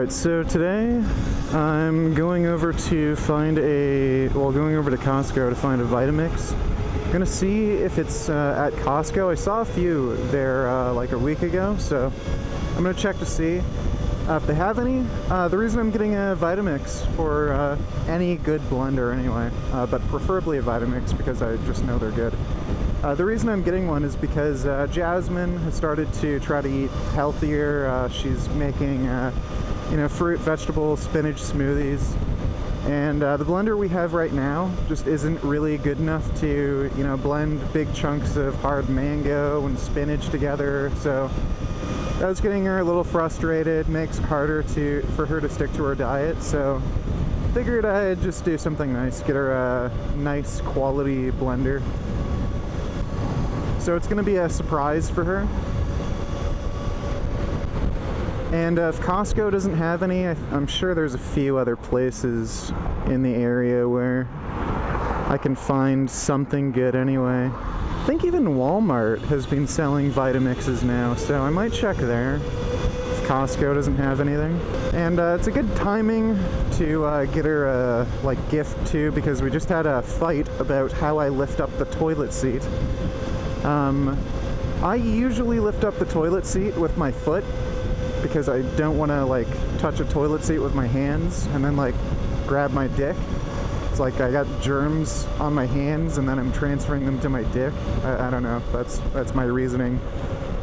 Alright, so today I'm going over to Costco to find a Vitamix. I'm gonna see if it's at Costco. I saw a few there like a week ago, so I'm gonna check to see if they have any. The reason I'm getting a Vitamix for any good blender anyway, but preferably a Vitamix because I just know they're good. The reason I'm getting one is because Jasmine has started to try to eat healthier. She's making fruit, vegetable, spinach smoothies. And the blender we have right now just isn't really good enough to, blend big chunks of hard mango and spinach together. So that was getting her a little frustrated, makes it harder for her to stick to her diet. So figured I'd just do something nice, get her a nice quality blender. So it's going to be a surprise for her. And if Costco doesn't have any, I'm sure there's a few other places in the area where I can find something good anyway. I think even Walmart has been selling Vitamixes now, so I might check there if Costco doesn't have anything. And it's a good timing to get her a gift too, because we just had a fight about how I lift up the toilet seat. I usually lift up the toilet seat with my foot because I don't want to touch a toilet seat with my hands and then grab my dick. It's like I got germs on my hands and then I'm transferring them to my dick. I don't know. That's my reasoning.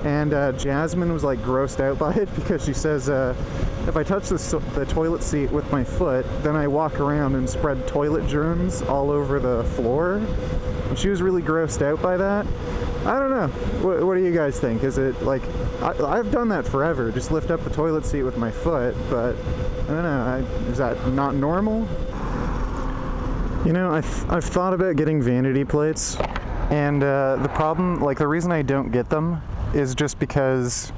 And Jasmine was grossed out by it because she says if I touch the toilet seat with my foot, then I walk around and spread toilet germs all over the floor. And she was really grossed out by that. I don't know. What do you guys think? Is it I've done that forever, just lift up the toilet seat with my foot, but I don't know. Is that not normal? I've thought about getting vanity plates, and the problem, the reason I don't get them is just because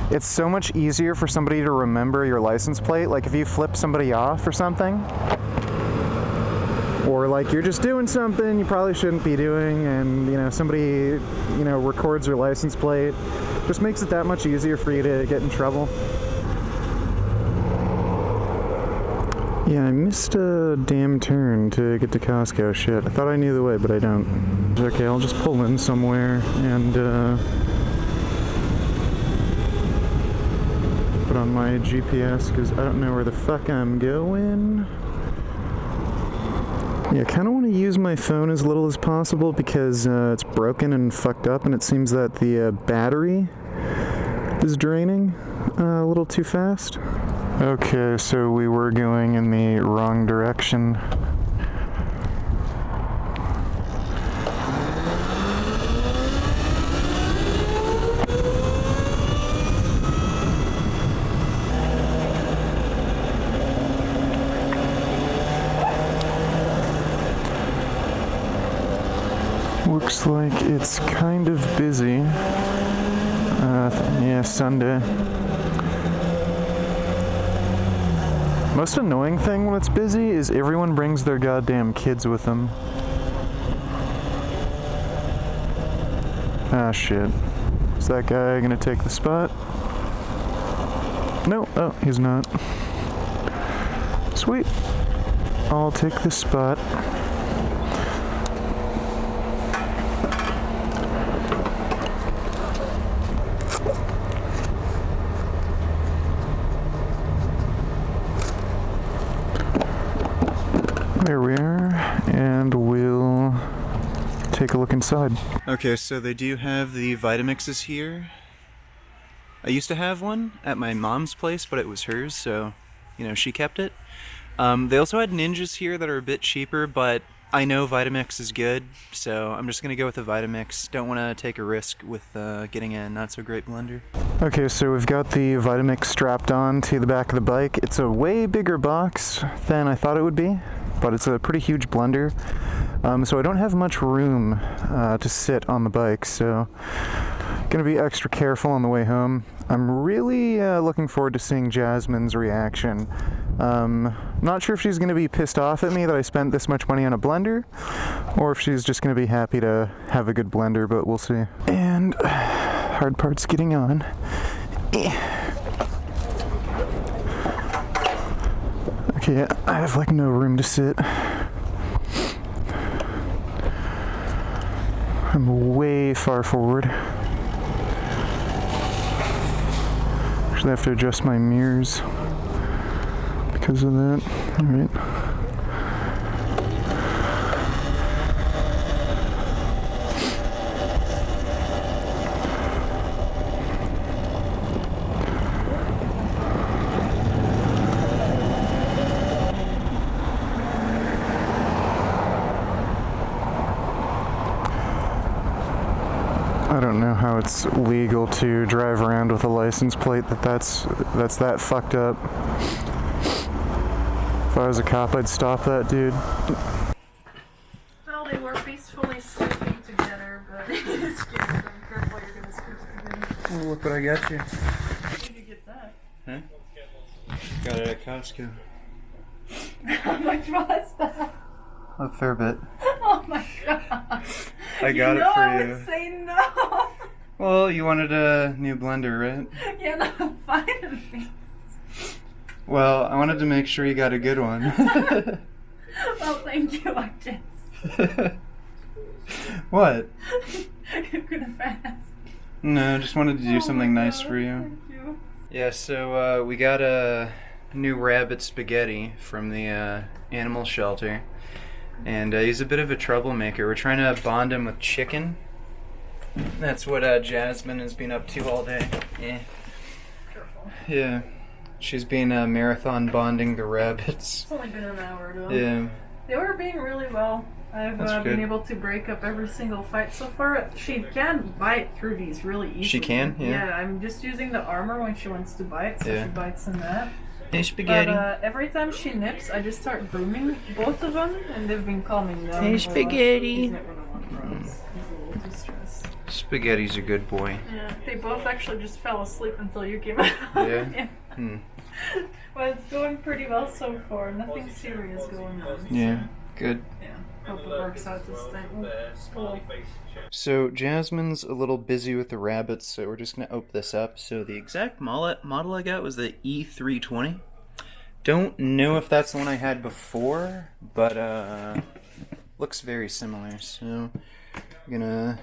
it's so much easier for somebody to remember your license plate. If you flip somebody off or something, or you're just doing something you probably shouldn't be doing, and somebody records your license plate, just makes it that much easier for you to get in trouble. Yeah, I missed a damn turn to get to Costco. Shit, I thought I knew the way, but I don't. Okay, I'll just pull in somewhere and put on my GPS because I don't know where the fuck I'm going. Yeah, I kind of want to use my phone as little as possible because it's broken and fucked up, and it seems that the battery is draining a little too fast. Okay, so we were going in the wrong direction. Looks like it's kind of busy. Yeah, Sunday. Most annoying thing when it's busy is everyone brings their goddamn kids with them. Ah, shit. Is that guy gonna take the spot? No, oh, he's not. Sweet. I'll take this spot. There we are, and we'll take a look inside. Okay, so they do have the Vitamixes here. I used to have one at my mom's place, but it was hers, so, she kept it. They also had Ninjas here that are a bit cheaper, but I know Vitamix is good, so I'm just going to go with the Vitamix. Don't want to take a risk with getting a not-so-great blender. Okay, so we've got the Vitamix strapped on to the back of the bike. It's a way bigger box than I thought it would be, but it's a pretty huge blender, so I don't have much room to sit on the bike, so gonna be extra careful on the way home. I'm really looking forward to seeing Jasmine's reaction. Not sure if she's gonna be pissed off at me that I spent this much money on a blender, or if she's just gonna be happy to have a good blender, but we'll see. And hard part's getting on. Okay, I have like no room to sit. I'm way far forward. Actually, I have to adjust my mirrors because of that. Alright. I don't know how it's legal to drive around with a license plate that's that fucked up. If I was a cop, I'd stop that dude. Well, they were peacefully sleeping together, but it scared them. Careful, you're gonna screw them. Oh, look what I got you. Where did you get that? Huh? Got it at Costco. How much was that? A fair bit. Oh my god. I got it for I you. would say no. Well, you wanted a new blender, right? Yeah, no, finally. Well, I wanted to make sure you got a good one. Well, thank you, I guess. What? You could have asked. No, just wanted to do something nice for you. Thank you. Yeah, so we got a new rabbit spaghetti from the animal shelter. And he's a bit of a troublemaker. We're trying to bond him with chicken. That's what Jasmine has been up to all day. Yeah. Careful. Yeah. She's been marathon bonding the rabbits. It's only been an hour though. Yeah. They were being really well. I've been able to break up every single fight so far. She can bite through these really easily. She can? Yeah. Yeah, I'm just using the armor when she wants to bite, so Yeah. she bites in that. Hey, spaghetti. But every time she nips, I just start grooming both of them, and they've been calming down. Hey, spaghetti. He's not gonna want frogs. He's a little too stressed. Spaghetti's a good boy. Yeah, they both actually just fell asleep until you came out. Yeah? Hmm. But it's going pretty well so far. Nothing serious going on. Yeah, good. Yeah, hope it works out this time. Cool. So Jasmine's a little busy with the rabbits, so we're just gonna open this up. So the exact model I got was the E320. Don't know if that's the one I had before, but looks very similar. So I'm gonna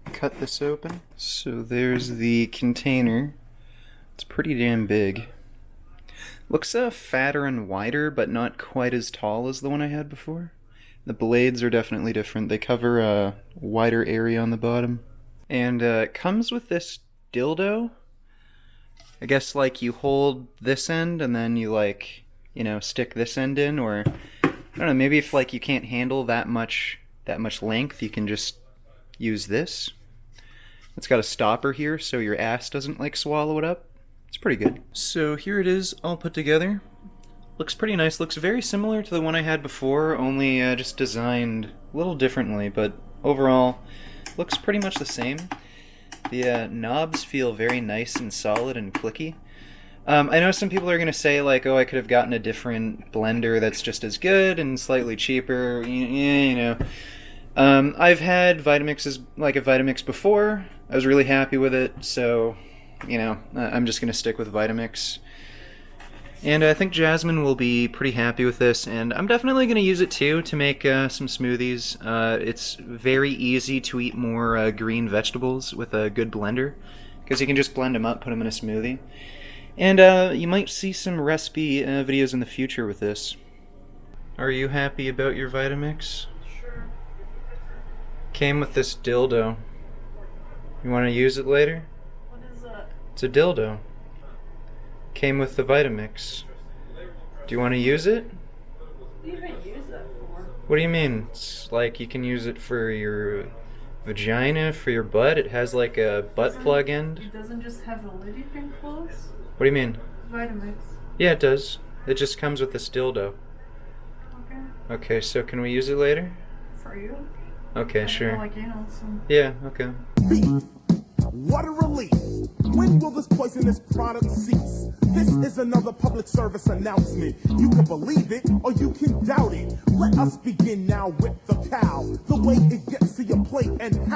cut this open. So there's the container. It's pretty damn big. Looks fatter and wider, but not quite as tall as the one I had before. The blades are definitely different. They cover a wider area on the bottom. And it comes with this dildo. I guess like you hold this end and then you like, you know, stick this end in, or I don't know, maybe if like you can't handle that much length, you can just use this. It's got a stopper here so your ass doesn't like swallow it up. It's pretty good. So here it is all put together. Looks pretty nice. Looks very similar to the one I had before, only just designed a little differently, but overall looks pretty much the same. The knobs feel very nice and solid and clicky. I know some people are going to say like, oh, I could have gotten a different blender that's just as good and slightly cheaper, you know. I've had Vitamixes, like a Vitamix before. I was really happy with it, so, you know, I'm just going to stick with Vitamix. And I think Jasmine will be pretty happy with this, and I'm definitely going to use it too to make some smoothies. It's very easy to eat more green vegetables with a good blender, because you can just blend them up, put them in a smoothie. And you might see some recipe videos in the future with this. Are you happy about your Vitamix? Sure. Came with this dildo. You want to use it later? What is that? It's a dildo. Came with the Vitamix. Do you want to use it? What do you even use that for? What do you mean? It's like you can use it for your vagina, for your butt. It has like a butt plug end. It doesn't just have a lid you can close? What do you mean? Vitamix. Yeah, it does. It just comes with this dildo. Okay. Okay, so can we use it later? For you? Okay, I sure. feel like anal, so. Yeah, okay. What a relief. When will this poisonous product cease? This is another public service announcement. You can believe it or you can doubt it. Let us begin now with the cow. The way it gets to your plate and how.